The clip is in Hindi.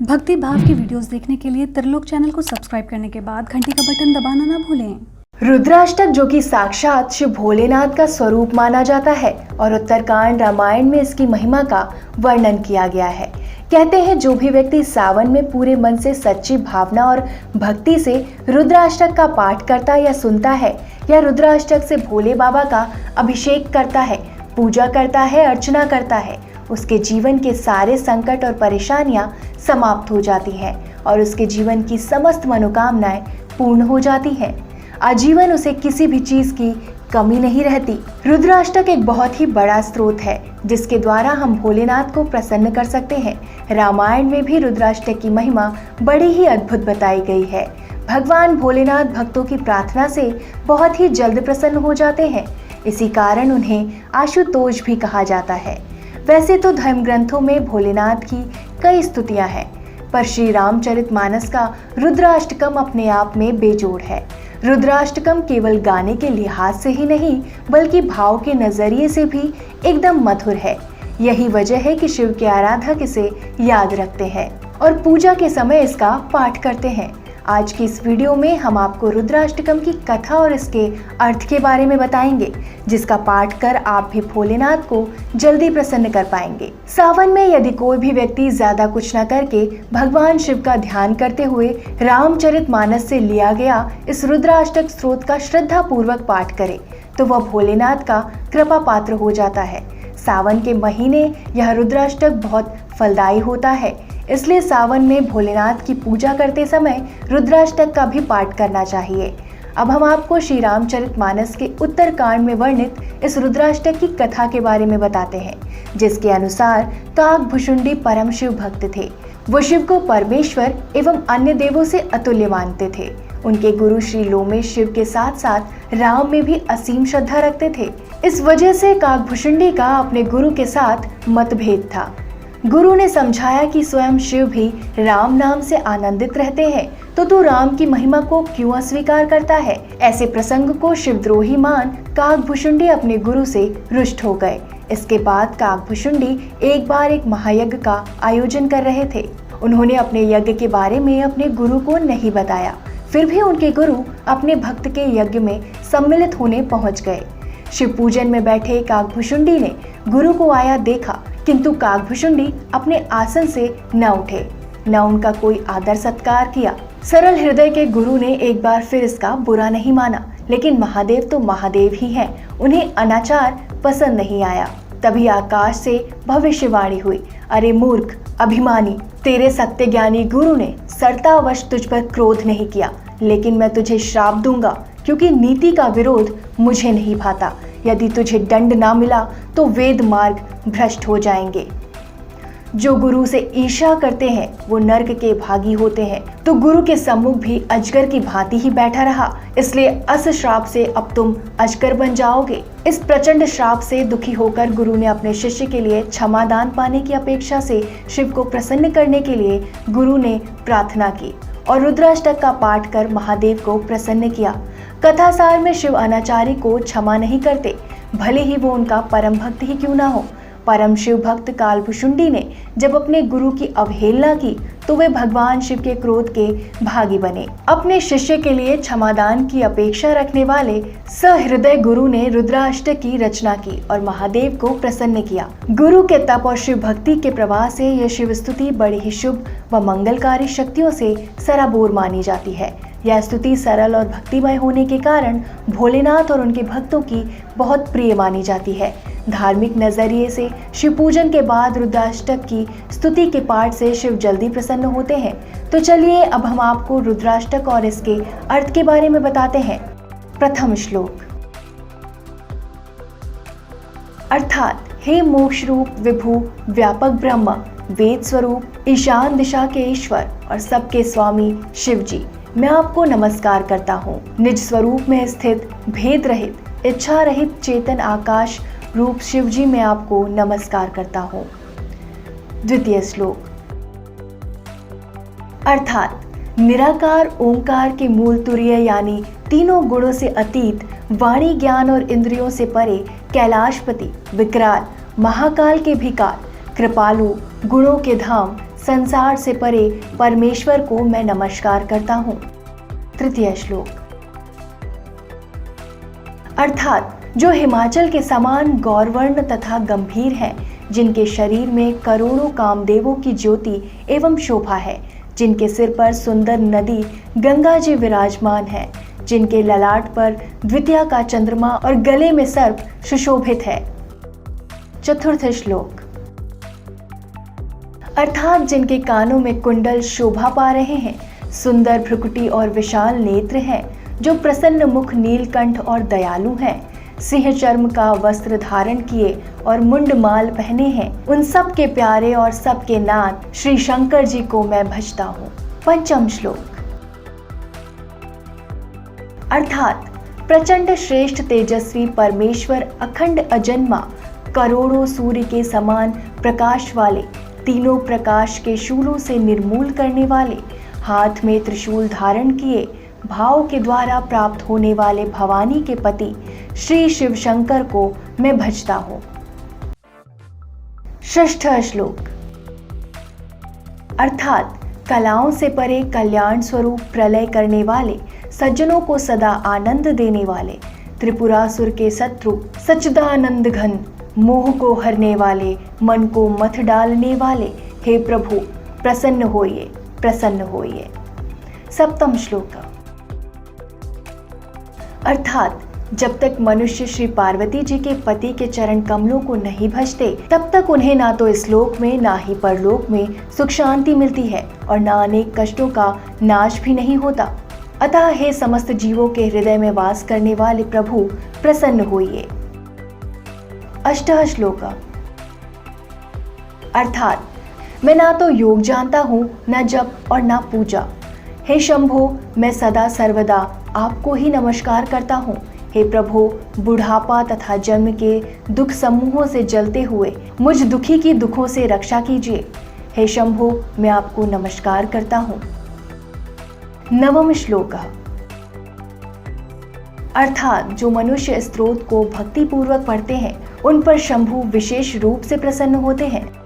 भक्ति भाव की वीडियोस देखने के लिए त्रिलोक चैनल को सब्सक्राइब करने के बाद घंटी का बटन दबाना ना भूलें। रुद्राष्टक जो कि साक्षात शिव भोलेनाथ का स्वरूप माना जाता है और उत्तरकांड रामायण में इसकी महिमा का वर्णन किया गया है। कहते हैं जो भी व्यक्ति सावन में पूरे मन से सच्ची भावना और भक्ति से रुद्राष्टक का पाठ करता या सुनता है या रुद्राष्टक से भोले बाबा का अभिषेक करता है, पूजा करता है, अर्चना करता है, उसके जीवन के सारे संकट और परेशानियां समाप्त हो जाती हैं और उसके जीवन की समस्त मनोकामनाएं पूर्ण हो जाती हैं। आजीवन उसे किसी भी चीज की कमी नहीं रहती। रुद्राष्टक एक बहुत ही बड़ा स्रोत है जिसके द्वारा हम भोलेनाथ को प्रसन्न कर सकते हैं। रामायण में भी रुद्राष्टक की महिमा बड़ी ही अद्भुत बताई गई है। भगवान भोलेनाथ भक्तों की प्रार्थना से बहुत ही जल्द प्रसन्न हो जाते हैं। इसी कारण उन्हें आशुतोष भी कहा जाता है। वैसे तो धर्म ग्रंथों में भोलेनाथ की कई स्तुतियां हैं, पर श्री रामचरितमानस का रुद्राष्टकम अपने आप में बेजोड़ है। रुद्राष्टकम केवल गाने के लिहाज से ही नहीं बल्कि भाव के नजरिए से भी एकदम मधुर है। यही वजह है कि शिव के आराधक इसे याद रखते हैं और पूजा के समय इसका पाठ करते हैं। आज की इस वीडियो में हम आपको रुद्राष्टकम की कथा और इसके अर्थ के बारे में बताएंगे, जिसका पाठ कर आप भी भोलेनाथ को जल्दी प्रसन्न कर पाएंगे। सावन में यदि कोई भी व्यक्ति ज्यादा कुछ न करके भगवान शिव का ध्यान करते हुए रामचरितमानस से लिया गया इस रुद्राष्टक स्त्रोत का श्रद्धा पूर्वक पाठ करे तो वह भोलेनाथ का कृपा पात्र हो जाता है। सावन के महीने यह रुद्राष्टक बहुत फलदायी होता है, इसलिए सावन में भोलेनाथ की पूजा करते समय रुद्राष्टक का भी पाठ करना चाहिए। अब हम आपको श्री रामचरितमानस के उत्तरकांड में वर्णित इस रुद्राष्टक की कथा के बारे में बताते हैं, जिसके अनुसार काकभुशुंडी परम शिव भक्त थे। वो शिव को परमेश्वर एवं अन्य देवों से अतुल्य मानते थे। उनके गुरु श्री लोमेश शिव के साथ साथ राम में भी असीम श्रद्धा रखते थे। इस वजह से काकभुशुंडी का अपने गुरु के साथ मतभेद था। गुरु ने समझाया कि स्वयं शिव भी राम नाम से आनंदित रहते हैं, तो तू राम की महिमा को क्यों अस्वीकार करता है। ऐसे प्रसंग को शिवद्रोही मान काकभुशुंडी अपने गुरु से रुष्ट हो गए। इसके बाद काकभुशुंडी एक बार एक महायज्ञ का आयोजन कर रहे थे। उन्होंने अपने यज्ञ के बारे में अपने गुरु को नहीं बताया, फिर भी उनके गुरु अपने भक्त के यज्ञ में सम्मिलित होने पहुंच गए। शिव पूजन में बैठे काकभुशुंडी ने गुरु को आया देखा, किंतु काकभुशुंडी अपने आसन से न उठे, न उनका कोई आदर सत्कार किया। सरल हृदय के गुरु ने एक बार फिर इसका बुरा नहीं माना, लेकिन महादेव तो महादेव ही हैं, उन्हें अनाचार पसंद नहीं आया। तभी आकाश से भविष्यवाणी हुई, अरे मूर्ख अभिमानी, तेरे सत्य ज्ञानी गुरु ने सरतावश तुझ पर क्रोध नहीं किया, लेकिन मैं तुझे श्राप दूंगा, क्योंकि नीति का विरोध मुझे नहीं भाता। यदि तुझे दंड ना मिला तो वेद मार्ग भ्रष्ट हो जाएंगे। जो गुरु से ईर्ष्या करते हैं वो नर्क के भागी होते हैं। तो गुरु के सम्मुख भी अजगर की भांति ही बैठा रहा, इसलिए अस श्राप से अब तुम अजगर बन जाओगे। इस प्रचंड श्राप से दुखी होकर गुरु ने अपने शिष्य के लिए क्षमादान पाने की अपेक्षा से शिव को प्रसन्न करने के लिए गुरु ने प्रार्थना की और रुद्राष्टक का पाठ कर महादेव को प्रसन्न किया। कथासार में शिव अनाचारी को क्षमा नहीं करते, भले ही वो उनका परम भक्त ही क्यों ना हो। परम शिव भक्त काकभुशुंडी ने जब अपने गुरु की अवहेलना की तो वे भगवान शिव के क्रोध के भागी बने। अपने शिष्य के लिए क्षमादान की अपेक्षा रखने वाले सहृदय गुरु ने रुद्राष्टक की रचना की और महादेव को प्रसन्न किया। गुरु के तप और शिव भक्ति के प्रवाह से यह शिव स्तुति बड़ी ही शुभ व मंगलकारी शक्तियों से सराबोर मानी जाती है। यह स्तुति सरल और भक्तिमय होने के कारण भोलेनाथ और उनके भक्तों की बहुत प्रिय मानी जाती है। धार्मिक नजरिए से शिव पूजन के बाद रुद्राष्टक की स्तुति के पाठ से शिव जल्दी प्रसन्न होते हैं। तो चलिए अब हम आपको रुद्राष्टक और इसके अर्थ के बारे में बताते हैं। प्रथम श्लोक, अर्थात हे मोक्ष रूप विभु व्यापक ब्रह्म, वेद स्वरूप ईशान दिशा के ईश्वर और सबके स्वामी शिव जी, मैं आपको नमस्कार करता हूँ। निज स्वरूप में स्थित भेद रहित इच्छा रहित चेतन आकाश रूप शिव जी, मैं आपको नमस्कार करता हूँ। द्वितीय श्लोक, अर्थात निराकार ओंकार के मूल तुर्य यानी तीनों गुणों से अतीत, वाणी ज्ञान और इंद्रियों से परे, कैलाशपति विकराल महाकाल के भी काल, कृपालु गुणों के धाम, संसार से परे परमेश्वर को मैं नमस्कार करता हूँ। तृतीय श्लोक। अर्थात जो हिमाचल के समान गौरवर्ण तथा गंभीर हैं, जिनके शरीर में करोड़ों कामदेवों की ज्योति एवं शोभा है, जिनके सिर पर सुंदर नदी गंगा जी विराजमान है, जिनके ललाट पर द्वितीया का चंद्रमा और गले में सर्प सुशोभित है। चतुर्थ श्लोक। अर्थात जिनके कानों में कुंडल शोभा पा रहे हैं, सुंदर भ्रुकुटी और विशाल नेत्र हैं, जो प्रसन्न मुख, नीलकंठ और दयालु हैं, सिंह चर्म का वस्त्र धारण किए और मुंडमाल पहने हैं, उन सब के प्यारे और सबके नाथ श्री शंकर जी को मैं भजता हूँ। पंचम श्लोक। अर्थात प्रचंड श्रेष्ठ तेजस्वी परमेश्वर अखंड अजन्मा, करोड़ों सूर्य के समान प्रकाश वाले, तीनों प्रकाश के शूलों से निर्मूल करने वाले, हाथ में त्रिशूल धारण किए, भाव के द्वारा प्राप्त होने वाले भवानी के पति श्री शिव शंकर को मैं भजता हूँ। षष्ठ श्लोक। अर्थात कलाओं से परे कल्याण स्वरूप प्रलय करने वाले, सज्जनों को सदा आनंद देने वाले, त्रिपुरासुर के शत्रु सच्चिदानंद घन, मोह को हरने वाले, मन को मथ डालने वाले, हे प्रभु प्रसन्न होइए, प्रसन्न होइए। सप्तम श्लोक। अर्थात जब तक मनुष्य श्री पार्वती जी के पति के चरण कमलों को नहीं भजते, तब तक उन्हें ना तो इस लोक में ना ही परलोक में सुख शांति मिलती है और ना अनेक कष्टों का नाश भी नहीं होता। अतः हे समस्त जीवों के हृदय में वास करने वाले प्रभु प्रसन्न होइए। अष्टम श्लोक। अर्थात मैं ना तो योग जानता हूँ, न जप और न पूजा। हे शंभो, मैं सदा सर्वदा आपको ही नमस्कार करता हूँ। हे प्रभु, बुढ़ापा तथा जन्म के दुख समूहों से जलते हुए मुझ दुखी की दुखों से रक्षा कीजिए। हे शंभो, मैं आपको नमस्कार करता हूँ। नवम श्लोक। अर्थात जो मनुष्य स्तोत्र को भक्ति पूर्वक पढ़ते हैं, उन पर शंभु विशेष रूप से प्रसन्न होते हैं।